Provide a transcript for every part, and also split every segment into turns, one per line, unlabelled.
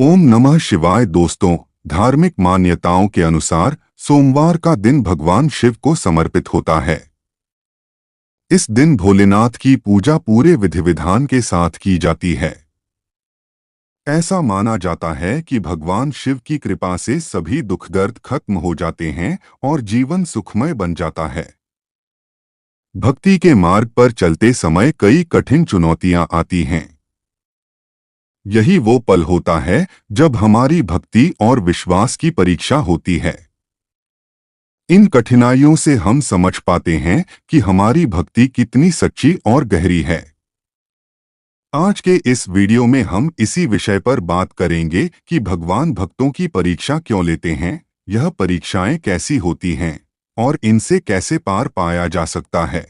ओम नमः शिवाय। दोस्तों, धार्मिक मान्यताओं के अनुसार सोमवार का दिन भगवान शिव को समर्पित होता है। इस दिन भोलेनाथ की पूजा पूरे विधि विधान के साथ की जाती है। ऐसा माना जाता है कि भगवान शिव की कृपा से सभी दुख दर्द खत्म हो जाते हैं और जीवन सुखमय बन जाता है। भक्ति के मार्ग पर चलते समय कई कठिन चुनौतियां आती हैं। यही वो पल होता है जब हमारी भक्ति और विश्वास की परीक्षा होती है। इन कठिनाइयों से हम समझ पाते हैं कि हमारी भक्ति कितनी सच्ची और गहरी है। आज के इस वीडियो में हम इसी विषय पर बात करेंगे कि भगवान भक्तों की परीक्षा क्यों लेते हैं, यह परीक्षाएं कैसी होती हैं और इनसे कैसे पार पाया जा सकता है।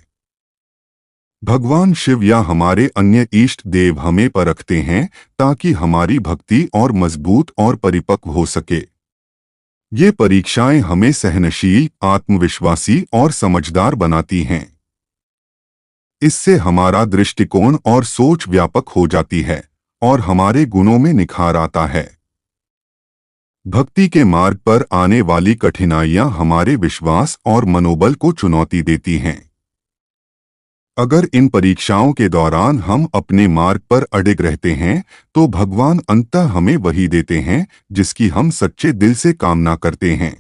भगवान शिव या हमारे अन्य इष्ट देव हमें परखते हैं ताकि हमारी भक्ति और मजबूत और परिपक्व हो सके। ये परीक्षाएं हमें सहनशील, आत्मविश्वासी और समझदार बनाती हैं। इससे हमारा दृष्टिकोण और सोच व्यापक हो जाती है और हमारे गुणों में निखार आता है। भक्ति के मार्ग पर आने वाली कठिनाइयां हमारे विश्वास और मनोबल को चुनौती देती हैं। अगर इन परीक्षाओं के दौरान हम अपने मार्ग पर अडिग रहते हैं तो भगवान अंततः हमें वही देते हैं जिसकी हम सच्चे दिल से कामना करते हैं।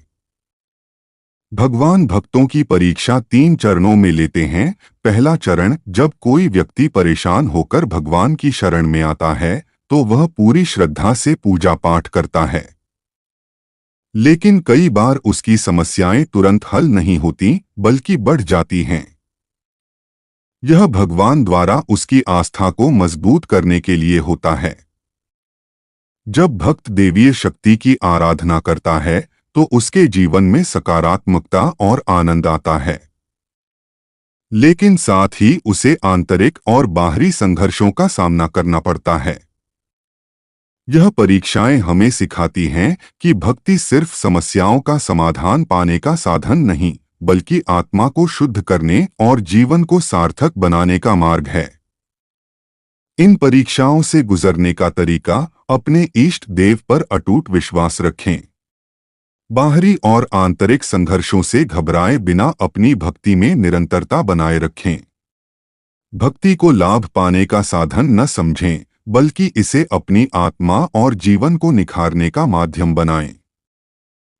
भगवान भक्तों की परीक्षा 3 चरणों में लेते हैं। पहला चरण, जब कोई व्यक्ति परेशान होकर भगवान की शरण में आता है तो वह पूरी श्रद्धा से पूजा पाठ करता है। लेकिन कई बार उसकी समस्याएं तुरंत हल नहीं होती बल्कि बढ़ जाती हैं। यह भगवान द्वारा उसकी आस्था को मजबूत करने के लिए होता है। जब भक्त देवीय शक्ति की आराधना करता है तो उसके जीवन में सकारात्मकता और आनंद आता है। लेकिन साथ ही उसे आंतरिक और बाहरी संघर्षों का सामना करना पड़ता है। यह परीक्षाएं हमें सिखाती हैं कि भक्ति सिर्फ समस्याओं का समाधान पाने का साधन नहीं, बल्कि आत्मा को शुद्ध करने और जीवन को सार्थक बनाने का मार्ग है। इन परीक्षाओं से गुजरने का तरीका, अपने इष्ट देव पर अटूट विश्वास रखें। बाहरी और आंतरिक संघर्षों से घबराए बिना अपनी भक्ति में निरंतरता बनाए रखें। भक्ति को लाभ पाने का साधन न समझें, बल्कि इसे अपनी आत्मा और जीवन को निखारने का माध्यम बनाएं।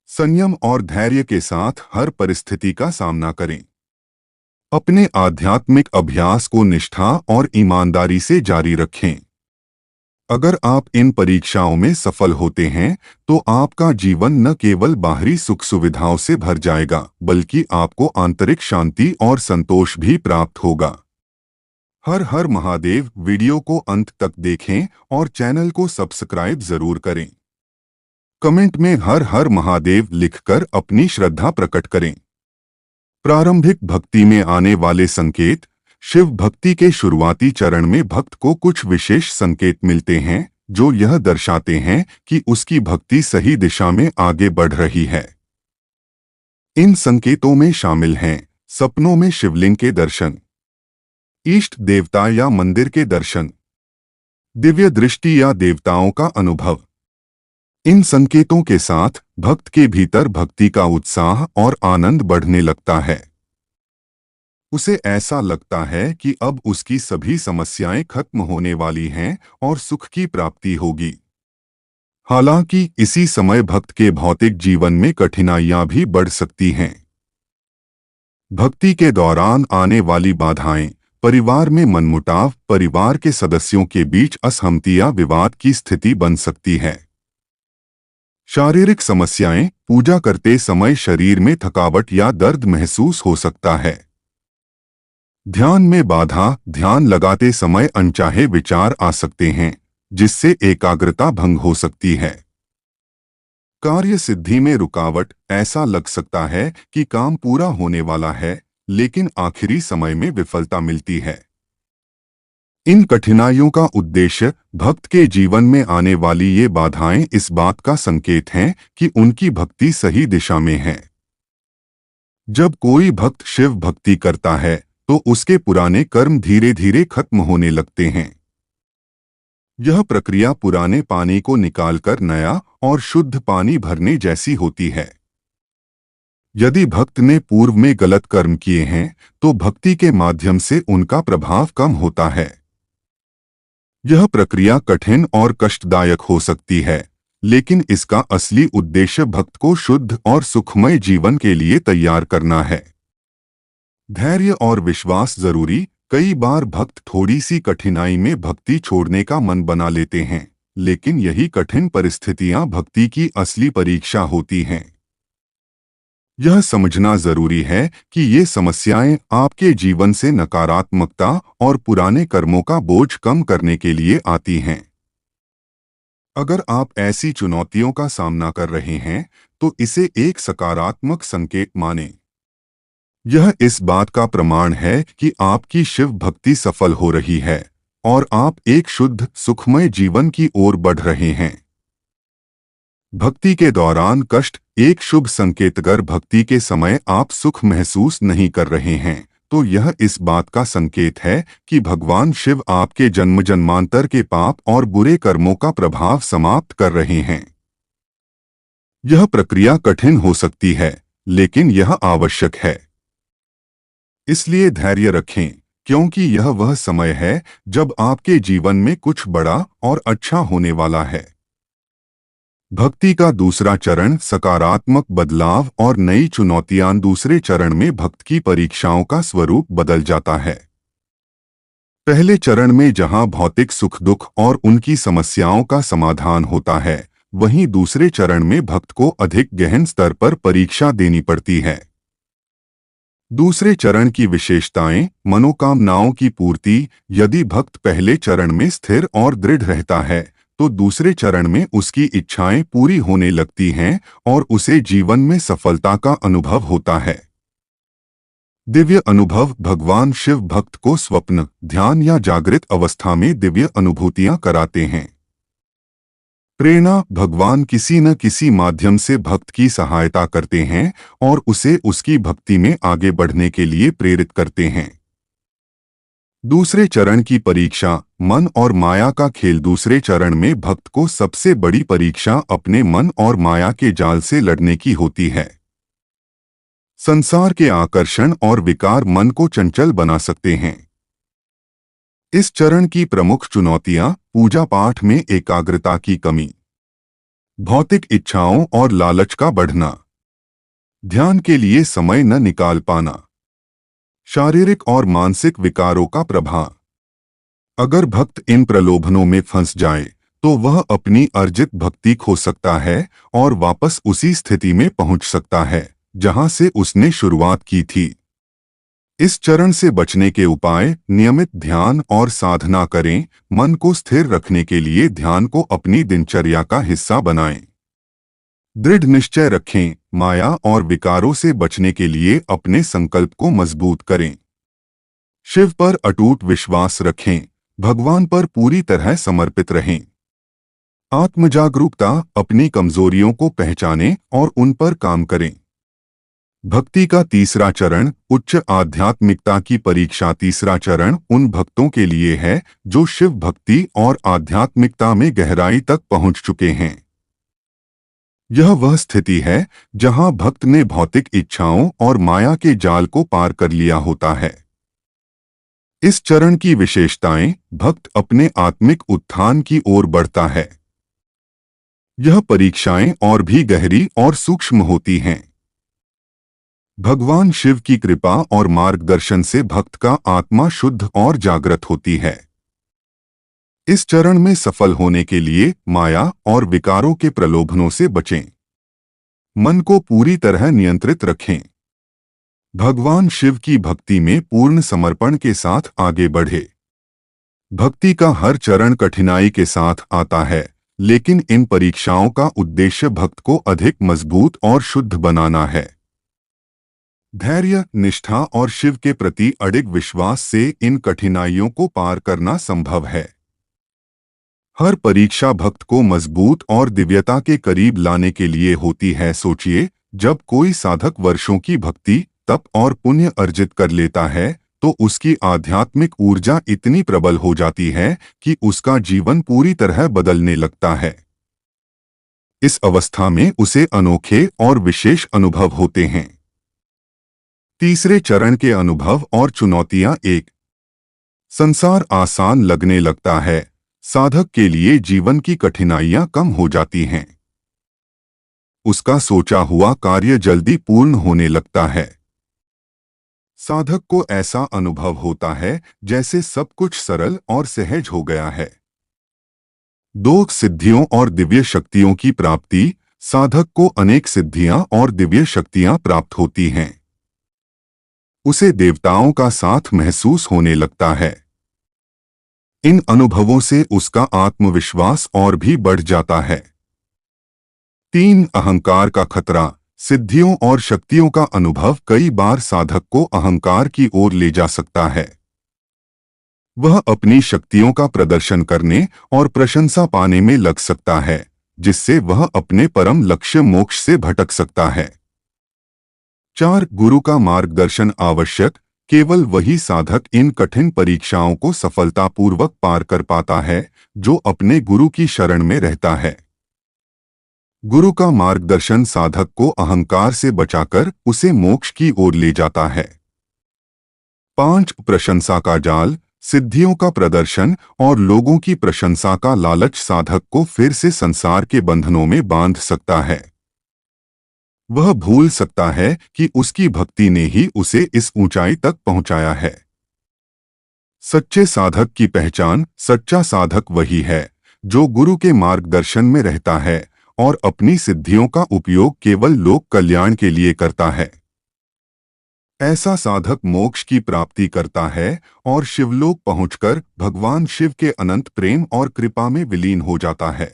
संयम और धैर्य के साथ हर परिस्थिति का सामना करें। अपने आध्यात्मिक अभ्यास को निष्ठा और ईमानदारी से जारी रखें। अगर आप इन परीक्षाओं में सफल होते हैं तो आपका जीवन न केवल बाहरी सुख सुविधाओं से भर जाएगा, बल्कि आपको आंतरिक शांति और संतोष भी प्राप्त होगा। हर हर महादेव। वीडियो को अंत तक देखें और चैनल को सब्सक्राइब जरूर करें। कमेंट में हर हर महादेव लिखकर अपनी श्रद्धा प्रकट करें। प्रारंभिक भक्ति में आने वाले संकेत। शिव भक्ति के शुरुआती चरण में भक्त को कुछ विशेष संकेत मिलते हैं जो यह दर्शाते हैं कि उसकी भक्ति सही दिशा में आगे बढ़ रही है। इन संकेतों में शामिल हैं सपनों में शिवलिंग के दर्शन, इष्ट देवता या मंदिर के दर्शन, दिव्य दृष्टि या देवताओं का अनुभव। इन संकेतों के साथ भक्त के भीतर भक्ति का उत्साह और आनंद बढ़ने लगता है। उसे ऐसा लगता है कि अब उसकी सभी समस्याएं खत्म होने वाली हैं और सुख की प्राप्ति होगी। हालांकि इसी समय भक्त के भौतिक जीवन में कठिनाइयां भी बढ़ सकती हैं। भक्ति के दौरान आने वाली बाधाएं, परिवार में मनमुटाव, परिवार के सदस्यों के बीच असहमति या विवाद की स्थिति बन सकती है। शारीरिक समस्याएं, पूजा करते समय शरीर में थकावट या दर्द महसूस हो सकता है। ध्यान में बाधा, ध्यान लगाते समय अनचाहे विचार आ सकते हैं जिससे एकाग्रता भंग हो सकती है। कार्य सिद्धि में रुकावट, ऐसा लग सकता है कि काम पूरा होने वाला है लेकिन आखिरी समय में विफलता मिलती है। इन कठिनाइयों का उद्देश्य, भक्त के जीवन में आने वाली ये बाधाएं इस बात का संकेत हैं कि उनकी भक्ति सही दिशा में है। जब कोई भक्त शिव भक्ति करता है तो उसके पुराने कर्म धीरे धीरे खत्म होने लगते हैं। यह प्रक्रिया पुराने पानी को निकालकर नया और शुद्ध पानी भरने जैसी होती है। यदि भक्त ने पूर्व में गलत कर्म किए हैं तो भक्ति के माध्यम से उनका प्रभाव कम होता है। यह प्रक्रिया कठिन और कष्टदायक हो सकती है, लेकिन इसका असली उद्देश्य भक्त को शुद्ध और सुखमय जीवन के लिए तैयार करना है। धैर्य और विश्वास जरूरी। कई बार भक्त थोड़ी सी कठिनाई में भक्ति छोड़ने का मन बना लेते हैं, लेकिन यही कठिन परिस्थितियां भक्ति की असली परीक्षा होती हैं। यह समझना जरूरी है कि ये समस्याएं आपके जीवन से नकारात्मकता और पुराने कर्मों का बोझ कम करने के लिए आती हैं। अगर आप ऐसी चुनौतियों का सामना कर रहे हैं तो इसे एक सकारात्मक संकेत मानें। यह इस बात का प्रमाण है कि आपकी शिव भक्ति सफल हो रही है और आप एक शुद्ध सुखमय जीवन की ओर बढ़ रहे हैं। भक्ति के दौरान कष्ट एक शुभ संकेत। अगर भक्ति के समय आप सुख महसूस नहीं कर रहे हैं तो यह इस बात का संकेत है कि भगवान शिव आपके जन्म जन्मांतर के पाप और बुरे कर्मों का प्रभाव समाप्त कर रहे हैं। यह प्रक्रिया कठिन हो सकती है, लेकिन यह आवश्यक है। इसलिए धैर्य रखें, क्योंकि यह वह समय है जब आपके जीवन में कुछ बड़ा और अच्छा होने वाला है। भक्ति का दूसरा चरण सकारात्मक बदलाव और नई चुनौतियां। दूसरे चरण में भक्त की परीक्षाओं का स्वरूप बदल जाता है। पहले चरण में जहां भौतिक सुख दुख और उनकी समस्याओं का समाधान होता है, वहीं दूसरे चरण में भक्त को अधिक गहन स्तर पर परीक्षा देनी पड़ती है। दूसरे चरण की विशेषताएं। मनोकामनाओं की पूर्ति। यदि भक्त पहले चरण में स्थिर और दृढ़ रहता है तो दूसरे चरण में उसकी इच्छाएं पूरी होने लगती हैं और उसे जीवन में सफलता का अनुभव होता है। दिव्य अनुभव। भगवान शिव भक्त को स्वप्न, ध्यान या जागृत अवस्था में दिव्य अनुभूतियां कराते हैं। प्रेरणा। भगवान किसी न किसी माध्यम से भक्त की सहायता करते हैं और उसे उसकी भक्ति में आगे बढ़ने के लिए प्रेरित करते हैं। दूसरे चरण की परीक्षा। मन और माया का खेल। दूसरे चरण में भक्त को सबसे बड़ी परीक्षा अपने मन और माया के जाल से लड़ने की होती है। संसार के आकर्षण और विकार मन को चंचल बना सकते हैं। इस चरण की प्रमुख चुनौतियां। पूजा पाठ में एकाग्रता की कमी, भौतिक इच्छाओं और लालच का बढ़ना, ध्यान के लिए समय न निकाल पाना, शारीरिक और मानसिक विकारों का प्रभाव। अगर भक्त इन प्रलोभनों में फंस जाए तो वह अपनी अर्जित भक्ति खो सकता है और वापस उसी स्थिति में पहुंच सकता है जहां से उसने शुरुआत की थी। इस चरण से बचने के उपाय। नियमित ध्यान और साधना करें। मन को स्थिर रखने के लिए ध्यान को अपनी दिनचर्या का हिस्सा बनाएं। दृढ़ निश्चय रखें। माया और विकारों से बचने के लिए अपने संकल्प को मजबूत करें। शिव पर अटूट विश्वास रखें। भगवान पर पूरी तरह समर्पित रहें। आत्मजागरूकता। अपनी कमजोरियों को पहचानें और उन पर काम करें। भक्ति का तीसरा चरण उच्च आध्यात्मिकता की परीक्षा। तीसरा चरण उन भक्तों के लिए है जो शिव भक्ति और आध्यात्मिकता में गहराई तक पहुंच चुके हैं। यह वह स्थिति है जहां भक्त ने भौतिक इच्छाओं और माया के जाल को पार कर लिया होता है। इस चरण की विशेषताएं। भक्त अपने आत्मिक उत्थान की ओर बढ़ता है। यह परीक्षाएं और भी गहरी और सूक्ष्म होती हैं। भगवान शिव की कृपा और मार्गदर्शन से भक्त का आत्मा शुद्ध और जागृत होती है। इस चरण में सफल होने के लिए माया और विकारों के प्रलोभनों से बचें। मन को पूरी तरह नियंत्रित रखें। भगवान शिव की भक्ति में पूर्ण समर्पण के साथ आगे बढ़े। भक्ति का हर चरण कठिनाई के साथ आता है, लेकिन इन परीक्षाओं का उद्देश्य भक्त को अधिक मजबूत और शुद्ध बनाना है। धैर्य, निष्ठा और शिव के प्रति अडिग विश्वास से इन कठिनाइयों को पार करना संभव है। हर परीक्षा भक्त को मजबूत और दिव्यता के करीब लाने के लिए होती है। सोचिए, जब कोई साधक वर्षों की भक्ति, तप और पुण्य अर्जित कर लेता है तो उसकी आध्यात्मिक ऊर्जा इतनी प्रबल हो जाती है कि उसका जीवन पूरी तरह बदलने लगता है। इस अवस्था में उसे अनोखे और विशेष अनुभव होते हैं। तीसरे चरण के अनुभव और चुनौतियां। एक, संसार आसान लगने लगता है। साधक के लिए जीवन की कठिनाइयां कम हो जाती हैं। उसका सोचा हुआ कार्य जल्दी पूर्ण होने लगता है। साधक को ऐसा अनुभव होता है जैसे सब कुछ सरल और सहज हो गया है। दो, सिद्धियों और दिव्य शक्तियों की प्राप्ति। साधक को अनेक सिद्धियां और दिव्य शक्तियां प्राप्त होती हैं। उसे देवताओं का साथ महसूस होने लगता है। इन अनुभवों से उसका आत्मविश्वास और भी बढ़ जाता है। तीन, अहंकार का खतरा। सिद्धियों और शक्तियों का अनुभव कई बार साधक को अहंकार की ओर ले जा सकता है। वह अपनी शक्तियों का प्रदर्शन करने और प्रशंसा पाने में लग सकता है, जिससे वह अपने परम लक्ष्य मोक्ष से भटक सकता है। चार, गुरु का मार्गदर्शन आवश्यक। केवल वही साधक इन कठिन परीक्षाओं को सफलतापूर्वक पार कर पाता है जो अपने गुरु की शरण में रहता है। गुरु का मार्गदर्शन साधक को अहंकार से बचाकर उसे मोक्ष की ओर ले जाता है। पांच, प्रशंसा का जाल। सिद्धियों का प्रदर्शन और लोगों की प्रशंसा का लालच साधक को फिर से संसार के बंधनों में बांध सकता है। वह भूल सकता है कि उसकी भक्ति ने ही उसे इस ऊंचाई तक पहुंचाया है। सच्चे साधक की पहचान। सच्चा साधक वही है जो गुरु के मार्गदर्शन में रहता है और अपनी सिद्धियों का उपयोग केवल लोक कल्याण के लिए करता है। ऐसा साधक मोक्ष की प्राप्ति करता है और शिवलोक पहुंचकर भगवान शिव के अनंत प्रेम और कृपा में विलीन हो जाता है।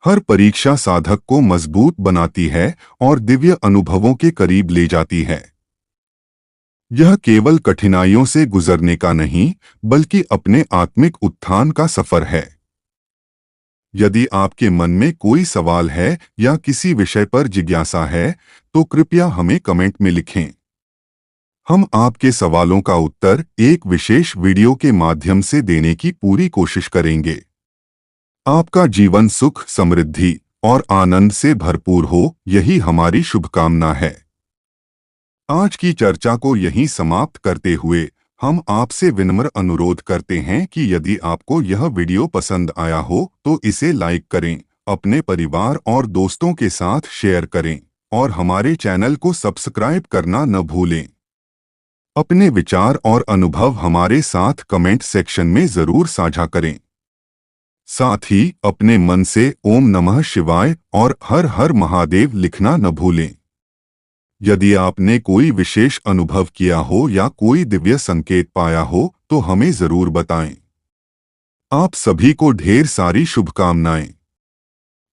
हर परीक्षा साधक को मजबूत बनाती है और दिव्य अनुभवों के करीब ले जाती है। यह केवल कठिनाइयों से गुजरने का नहीं, बल्कि अपने आत्मिक उत्थान का सफर है। यदि आपके मन में कोई सवाल है या किसी विषय पर जिज्ञासा है, तो कृपया हमें कमेंट में लिखें। हम आपके सवालों का उत्तर एक विशेष वीडियो के माध्यम से देने की पूरी कोशिश करेंगे। आपका जीवन सुख, समृद्धि और आनंद से भरपूर हो, यही हमारी शुभकामना है। आज की चर्चा को यहीं समाप्त करते हुए हम आपसे विनम्र अनुरोध करते हैं कि यदि आपको यह वीडियो पसंद आया हो तो इसे लाइक करें, अपने परिवार और दोस्तों के साथ शेयर करें और हमारे चैनल को सब्सक्राइब करना न भूलें। अपने विचार और अनुभव हमारे साथ कमेंट सेक्शन में जरूर साझा करें। साथ ही अपने मन से ओम नमः शिवाय और हर हर महादेव लिखना न भूलें। यदि आपने कोई विशेष अनुभव किया हो या कोई दिव्य संकेत पाया हो तो हमें जरूर बताएं। आप सभी को ढेर सारी शुभकामनाएं।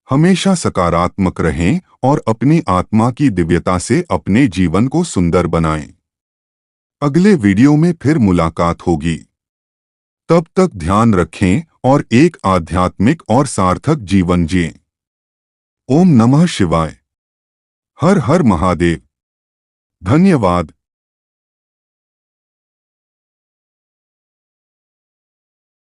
हमेशा सकारात्मक रहें और अपनी आत्मा की दिव्यता से अपने जीवन को सुंदर बनाएं। अगले वीडियो में फिर मुलाकात होगी। तब तक ध्यान रखें और एक आध्यात्मिक और सार्थक जीवन जिएं। ओम नमः शिवाय। हर हर महादेव। धन्यवाद।